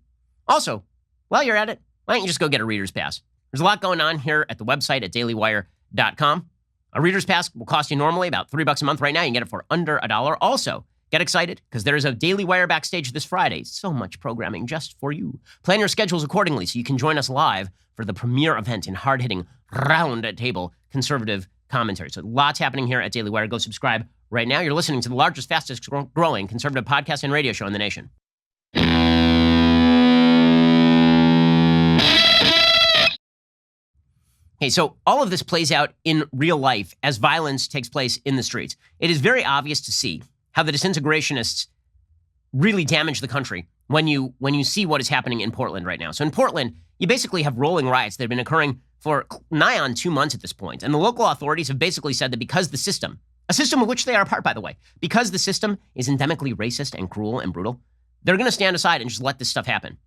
Also, while you're at it, why don't you just go get a Reader's Pass? There's a lot going on here at the website at dailywire.com. A Reader's Pass will cost you normally about $3 a month. Right now, you can get it for under $1. Also, get excited because there is a Daily Wire backstage this Friday. So much programming just for you. Plan your schedules accordingly so you can join us live for the premiere event in hard-hitting, round-table conservative commentary. So lots happening here at Daily Wire. Go subscribe right now. You're listening to the largest, fastest growing conservative podcast and radio show in the nation. Okay, so all of this plays out in real life as violence takes place in the streets. It is very obvious to see how the disintegrationists really damage the country when you see what is happening in Portland right now. So in Portland, you basically have rolling riots that have been occurring for nigh on 2 months at this point. And the local authorities have basically said that because the system, a system of which they are a part, by the way, because the system is endemically racist and cruel and brutal, they're going to stand aside and just let this stuff happen.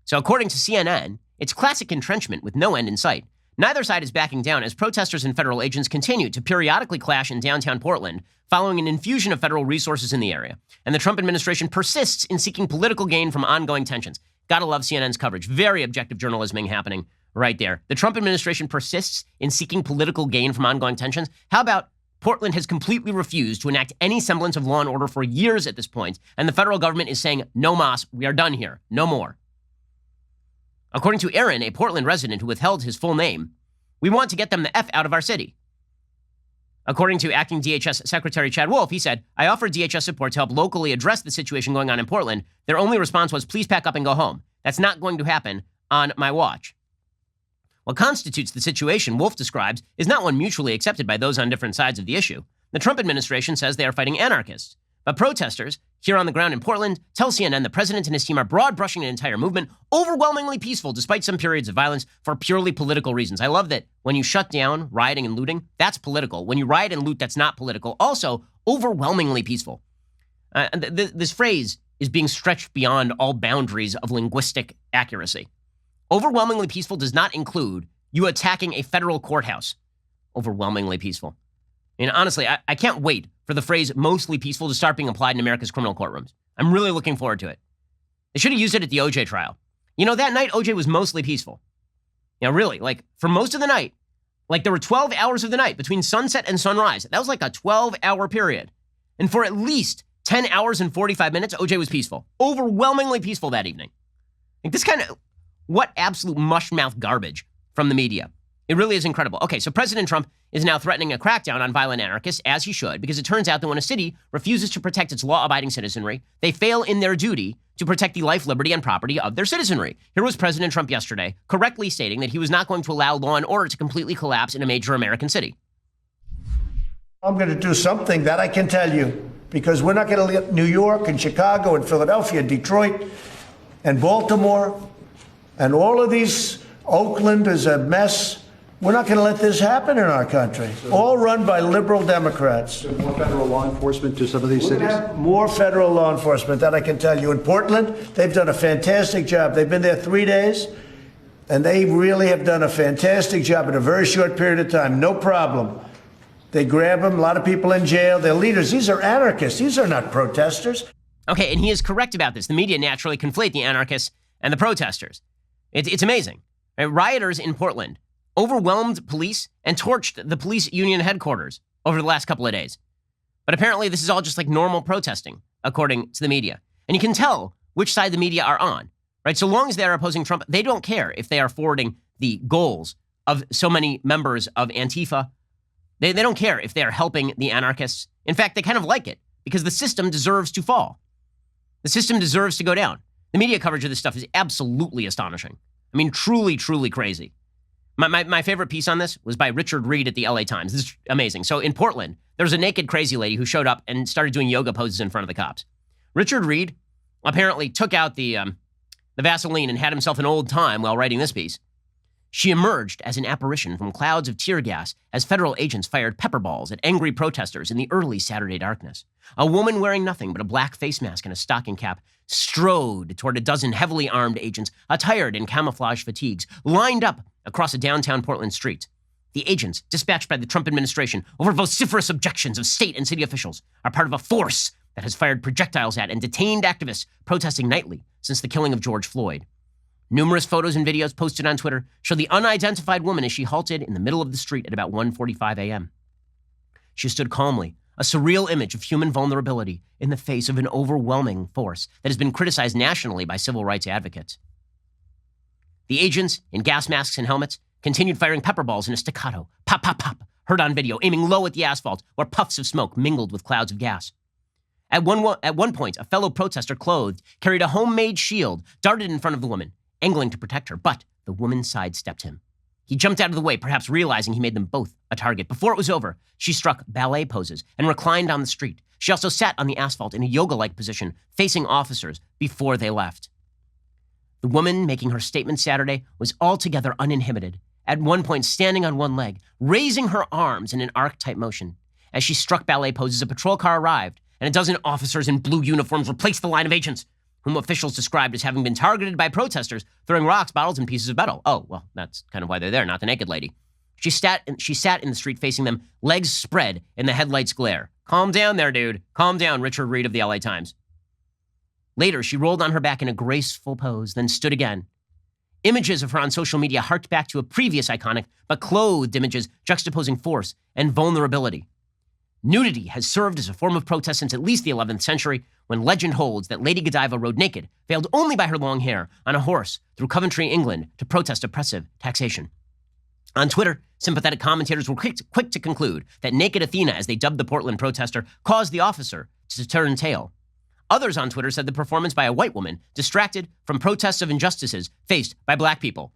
So according to CNN, it's classic entrenchment with no end in sight. Neither side is backing down as protesters and federal agents continue to periodically clash in downtown Portland following an infusion of federal resources in the area. And the Trump administration persists in seeking political gain from ongoing tensions. Gotta love CNN's coverage. Very objective journalism happening right there. The Trump administration persists in seeking political gain from ongoing tensions. How about Portland has completely refused to enact any semblance of law and order for years at this point, and the federal government is saying, no mas, we are done here, no more. According to Aaron, a Portland resident who withheld his full name, we want to get them the F out of our city. According to acting DHS Secretary Chad Wolf, he said, I offered DHS support to help locally address the situation going on in Portland. Their only response was, please pack up and go home. That's not going to happen on my watch. What constitutes the situation Wolf describes is not one mutually accepted by those on different sides of the issue. The Trump administration says they are fighting anarchists. But protesters here on the ground in Portland tell CNN the president and his team are broad-brushing an entire movement, overwhelmingly peaceful despite some periods of violence for purely political reasons. I love that when you shut down rioting and looting, that's political. When you riot and loot, that's not political. Also, overwhelmingly peaceful. This phrase is being stretched beyond all boundaries of linguistic accuracy. Overwhelmingly peaceful does not include you attacking a federal courthouse. Overwhelmingly peaceful. And honestly, I can't wait for the phrase mostly peaceful to start being applied in America's criminal courtrooms. I'm really looking forward to it. They should have used it at the OJ trial. You know, that night, OJ was mostly peaceful. You know, really, like for most of the night, like there were 12 hours of the night between sunset and sunrise. That was like a 12-hour period. And for at least 10 hours and 45 minutes, OJ was peaceful. Overwhelmingly peaceful that evening. Like this kind of, what absolute mush-mouth garbage from the media. It really is incredible. Okay, so President Trump is now threatening a crackdown on violent anarchists, as he should, because it turns out that when a city refuses to protect its law-abiding citizenry, they fail in their duty to protect the life, liberty, and property of their citizenry. Here was President Trump yesterday, correctly stating that he was not going to allow law and order to completely collapse in a major American city. I'm going to do something that I can tell you, because we're not going to let New York and Chicago and Philadelphia, Detroit and Baltimore and all of these, Oakland is a mess. We're not going to let this happen in our country. All run by liberal Democrats. So more federal law enforcement to some of these cities? More federal law enforcement, that I can tell you. In Portland, they've done a fantastic job. They've been there 3 days, and they really have done a fantastic job in a very short period of time. No problem. They grab them, a lot of people in jail. They're leaders. These are anarchists. These are not protesters. Okay, and he is correct about this. The media naturally conflate the anarchists and the protesters. It's amazing. Right? Rioters in Portland overwhelmed police and torched the police union headquarters over the last couple of days. But apparently this is all just like normal protesting, according to the media. And you can tell which side the media are on, right? So long as they are opposing Trump, they don't care if they are forwarding the goals of so many members of Antifa. They don't care if they are helping the anarchists. In fact, they kind of like it because the system deserves to fall. The system deserves to go down. The media coverage of this stuff is absolutely astonishing. I mean, truly, truly crazy. My favorite piece on this was by Richard Reed at the LA Times. This is amazing. So in Portland, there was a naked crazy lady who showed up and started doing yoga poses in front of the cops. Richard Reed apparently took out the Vaseline and had himself an old time while writing this piece. She emerged as an apparition from clouds of tear gas as federal agents fired pepper balls at angry protesters in the early Saturday darkness. A woman wearing nothing but a black face mask and a stocking cap strode toward a dozen heavily armed agents attired in camouflage fatigues lined up across a downtown Portland street. The agents, dispatched by the Trump administration over vociferous objections of state and city officials, are part of a force that has fired projectiles at and detained activists protesting nightly since the killing of George Floyd. Numerous photos and videos posted on Twitter show the unidentified woman as she halted in the middle of the street at about 1:45 a.m. She stood calmly, a surreal image of human vulnerability in the face of an overwhelming force that has been criticized nationally by civil rights advocates. The agents, in gas masks and helmets, continued firing pepper balls in a staccato, pop, pop, pop, heard on video, aiming low at the asphalt where puffs of smoke mingled with clouds of gas. At one point, a fellow protester clothed carried a homemade shield, darted in front of the woman, angling to protect her, but the woman sidestepped him. He jumped out of the way, perhaps realizing he made them both a target. Before it was over, she struck ballet poses and reclined on the street. She also sat on the asphalt in a yoga-like position, facing officers before they left. The woman making her statement Saturday was altogether uninhibited, at one point standing on one leg, raising her arms in an arc-type motion. As she struck ballet poses, a patrol car arrived, and a dozen officers in blue uniforms replaced the line of agents, whom officials described as having been targeted by protesters throwing rocks, bottles, and pieces of metal. Oh, well, that's kind of why they're there, not the naked lady. She sat in the street facing them, legs spread in the headlights' glare. Calm down there, dude. Calm down, Richard Reed of the LA Times. Later, she rolled on her back in a graceful pose, then stood again. Images of her on social media harked back to a previous iconic but clothed images juxtaposing force and vulnerability. Nudity has served as a form of protest since at least the 11th century, when legend holds that Lady Godiva rode naked, veiled only by her long hair, on a horse through Coventry, England, to protest oppressive taxation. On Twitter, sympathetic commentators were quick to conclude that Naked Athena, as they dubbed the Portland protester, caused the officer to turn tail. Others on Twitter said the performance by a white woman distracted from protests of injustices faced by black people,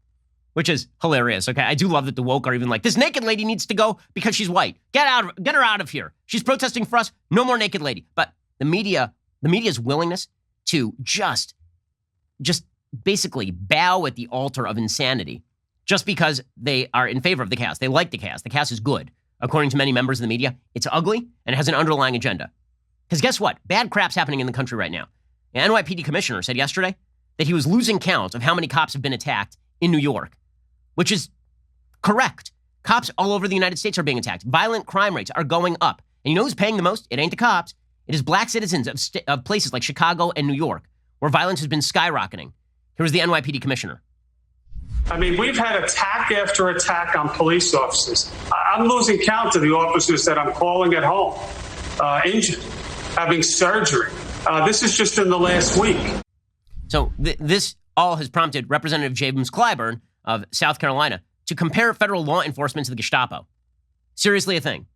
which is hilarious, okay? I do love that the woke are even like, this naked lady needs to go because she's white. Get her out of here. She's protesting for us. No more naked lady. But the media's willingness to just basically bow at the altar of insanity just because they are in favor of the cast. They like the cast. The cast is good. According to many members of the media, it's ugly and it has an underlying agenda. Because guess what? Bad crap's happening in the country right now. The NYPD commissioner said yesterday that he was losing count of how many cops have been attacked in New York, which is correct. Cops all over the United States are being attacked. Violent crime rates are going up. And you know who's paying the most? It ain't the cops. It is black citizens of places like Chicago and New York, where violence has been skyrocketing. Here's the NYPD commissioner. I mean, we've had attack after attack on police officers. I'm losing count of the officers that I'm calling at home, injured, having surgery. This is just in the last week. So this all has prompted Representative James Clyburn of South Carolina to compare federal law enforcement to the Gestapo. Seriously a thing.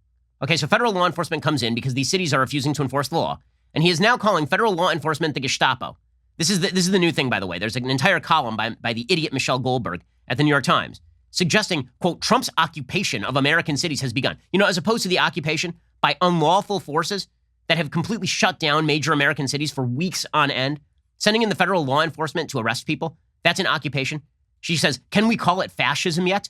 Okay, so federal law enforcement comes in because these cities are refusing to enforce the law, and he is now calling federal law enforcement the Gestapo. This is the new thing, by the way. There's an entire column by the idiot Michelle Goldberg at the New York Times suggesting, quote, Trump's occupation of American cities has begun. You know, as opposed to the occupation by unlawful forces that have completely shut down major American cities for weeks on end, sending in the federal law enforcement to arrest people, that's an occupation. She says, can we call it fascism yet?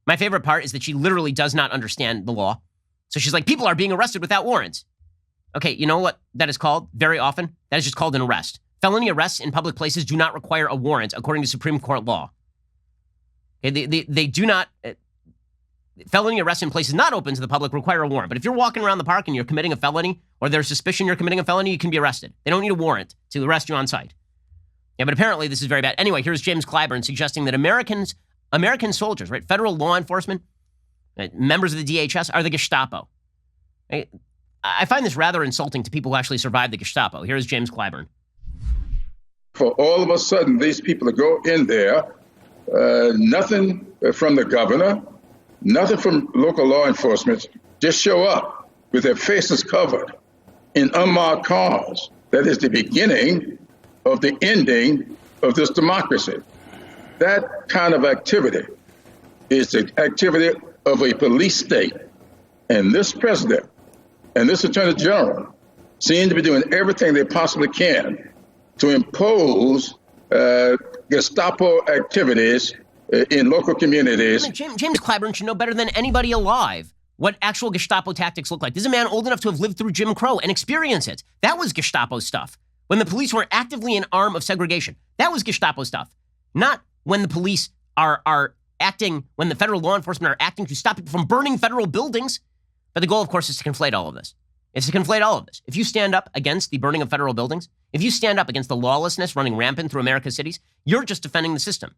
My favorite part is that she literally does not understand the law. So she's like, people are being arrested without warrants. Okay, you know what that is called very often? That is just called an arrest. Felony arrests in public places do not require a warrant according to Supreme Court law. Okay, they do not, felony arrests in places not open to the public require a warrant. But if you're walking around the park and you're committing a felony, or there's suspicion you're committing a felony, you can be arrested. They don't need a warrant to arrest you on site. Yeah, but apparently this is very bad. Anyway, here's James Clyburn suggesting that American soldiers, right, federal law enforcement, members of the DHS are the Gestapo. I find this rather insulting to people who actually survived the Gestapo. Here's James Clyburn. For all of a sudden, these people to go in there, nothing from the governor, nothing from local law enforcement, just show up with their faces covered in unmarked cars. That is the beginning of the ending of this democracy. That kind of activity is the activity of a police state. And this president and this attorney general seem to be doing everything they possibly can to impose Gestapo activities in local communities. James Clyburn should know better than anybody alive what actual Gestapo tactics look like. This is a man old enough to have lived through Jim Crow and experience it. That was Gestapo stuff. When the police were actively an arm of segregation, that was Gestapo stuff. Not when the police are acting, when the federal law enforcement are acting to stop people from burning federal buildings. But the goal, of course, is to conflate all of this. It's to conflate all of this. If you stand up against the burning of federal buildings, if you stand up against the lawlessness running rampant through America's cities, you're just defending the system.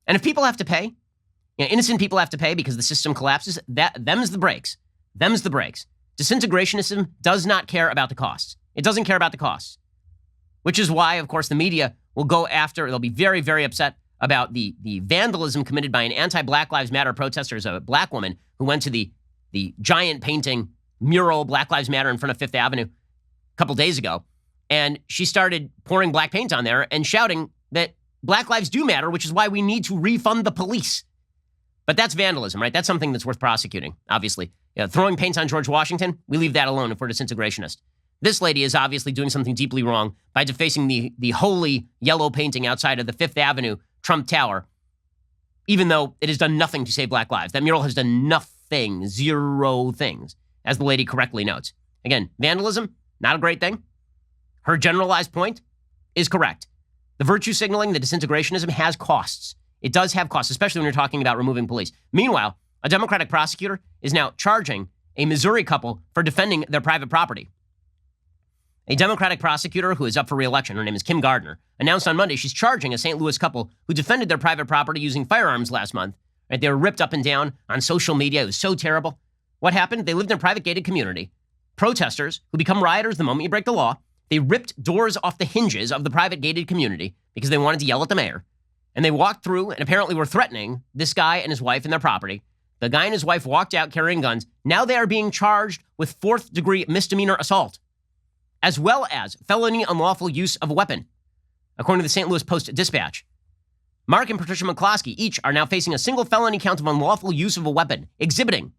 And if people have to pay, innocent people have to pay because the system collapses, them's the breaks. Them's the breaks. Disintegrationism does not care about the costs. It doesn't care about the costs, which is why, of course, the media will go after, they'll be very, very upset about the vandalism committed by an anti-Black Lives Matter protester. There's a black woman who went to the giant painting mural Black Lives Matter in front of Fifth Avenue a couple days ago, and she started pouring black paint on there and shouting that Black lives do matter, which is why we need to refund the police. But that's vandalism, right? That's something that's worth prosecuting, obviously. Throwing paint on George Washington, we leave that alone if we're disintegrationist. This lady is obviously doing something deeply wrong by defacing the holy yellow painting outside of the Fifth Avenue Trump Tower, even though it has done nothing to save black lives. That mural has done nothing, zero things, as the lady correctly notes. Again, vandalism, not a great thing. Her generalized point is correct. The virtue signaling, the disintegrationism has costs. It does have costs, especially when you're talking about removing police. Meanwhile, a Democratic prosecutor is now charging a Missouri couple for defending their private property. A Democratic prosecutor who is up for re-election, her name is Kim Gardner, announced on Monday she's charging a St. Louis couple who defended their private property using firearms last month. Right? They were ripped up and down on social media. It was so terrible. What happened? They lived in a private gated community. Protesters who become rioters the moment you break the law, they ripped doors off the hinges of the private gated community because they wanted to yell at the mayor. And they walked through and apparently were threatening this guy and his wife and their property. The guy and his wife walked out carrying guns. Now they are being charged with fourth-degree misdemeanor assault, as well as felony unlawful use of a weapon, according to the St. Louis Post-Dispatch. Mark and Patricia McCloskey each are now facing a single felony count of unlawful use of a weapon, exhibiting.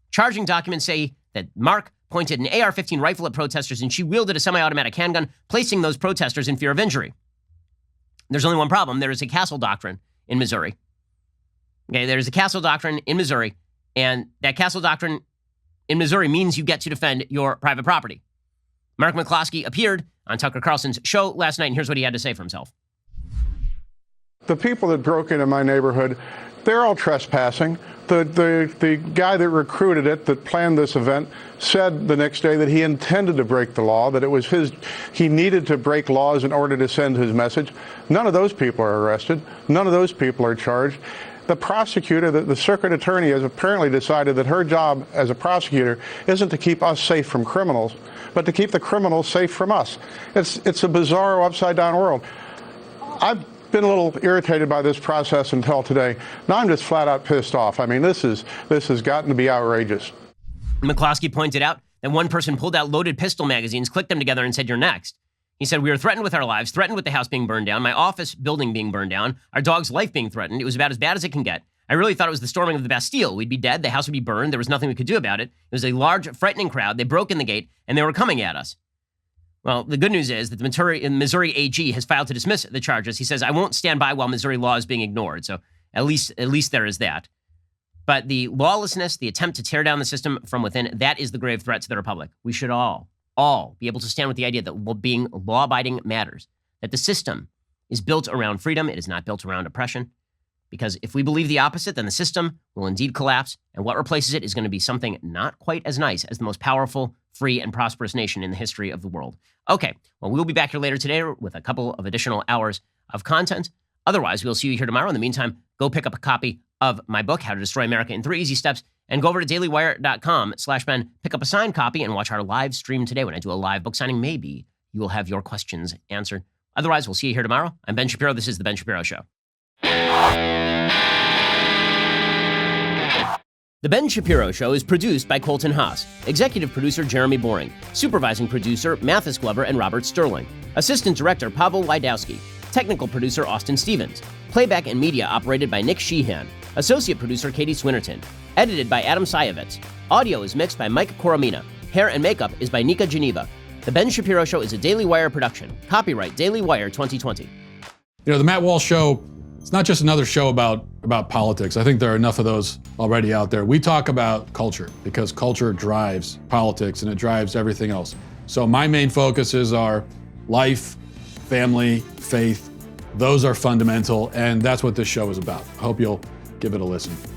Charging documents say that Mark pointed an AR-15 rifle at protesters and she wielded a semi-automatic handgun, placing those protesters in fear of injury. There's only one problem. There is a castle doctrine in Missouri. Okay, there's a castle doctrine in Missouri, and that castle doctrine in Missouri means you get to defend your private property. Mark McCloskey appeared on Tucker Carlson's show last night, and here's what he had to say for himself. The people that broke into my neighborhood, they're all trespassing. The guy that recruited it, that planned this event, said the next day that he intended to break the law, that it was he needed to break laws in order to send his message. None of those people are arrested. None of those people are charged. The prosecutor, the circuit attorney, has apparently decided that her job as a prosecutor isn't to keep us safe from criminals, but to keep the criminals safe from us. It's a bizarre, upside-down world. I've been a little irritated by this process until today. Now I'm just flat out pissed off. I mean, this has gotten to be outrageous. McCloskey pointed out that one person pulled out loaded pistol magazines, clicked them together, and said, "You're next." He said, "We were threatened with our lives, threatened with the house being burned down, my office building being burned down, our dog's life being threatened. It was about as bad as it can get. I really thought it was the storming of the Bastille. We'd be dead, the house would be burned, there was nothing we could do about it. It was a large, frightening crowd. They broke in the gate, and they were coming at us." Well, the good news is that the Missouri AG has filed to dismiss the charges. He says, "I won't stand by while Missouri law is being ignored." So at least there is that. But the lawlessness, the attempt to tear down the system from within, that is the grave threat to the republic. We should all be able to stand with the idea that being law-abiding matters, that the system is built around freedom. It is not built around oppression. Because if we believe the opposite, then the system will indeed collapse, and what replaces it is going to be something not quite as nice as the most powerful, free, and prosperous nation in the history of the world. Okay, well, we'll be back here later today with a couple of additional hours of content. Otherwise, we'll see you here tomorrow. In the meantime, go pick up a copy of my book, How to Destroy America in 3 Easy Steps, and go over to dailywire.com/Ben, pick up a signed copy, and watch our live stream today. When I do a live book signing, maybe you will have your questions answered. Otherwise, we'll see you here tomorrow. I'm Ben Shapiro. This is The Ben Shapiro Show. The Ben Shapiro Show is produced by Colton Haas, executive producer Jeremy Boring, supervising producer Mathis Glover and Robert Sterling, assistant director Pavel Wydowski, technical producer Austin Stevens, playback and media operated by Nick Sheehan, associate producer Katie Swinnerton, edited by Adam Sayevitz. Audio is mixed by Mike Coromina. Hair and makeup is by Nika Geneva. The Ben Shapiro Show is a Daily Wire production. Copyright Daily Wire 2020. You know, the Matt Walsh Show, it's not just another show about politics. I think there are enough of those already out there. We talk about culture because culture drives politics and it drives everything else. So my main focuses are life, family, faith. Those are fundamental, and that's what this show is about. I hope you'll Give it a listen.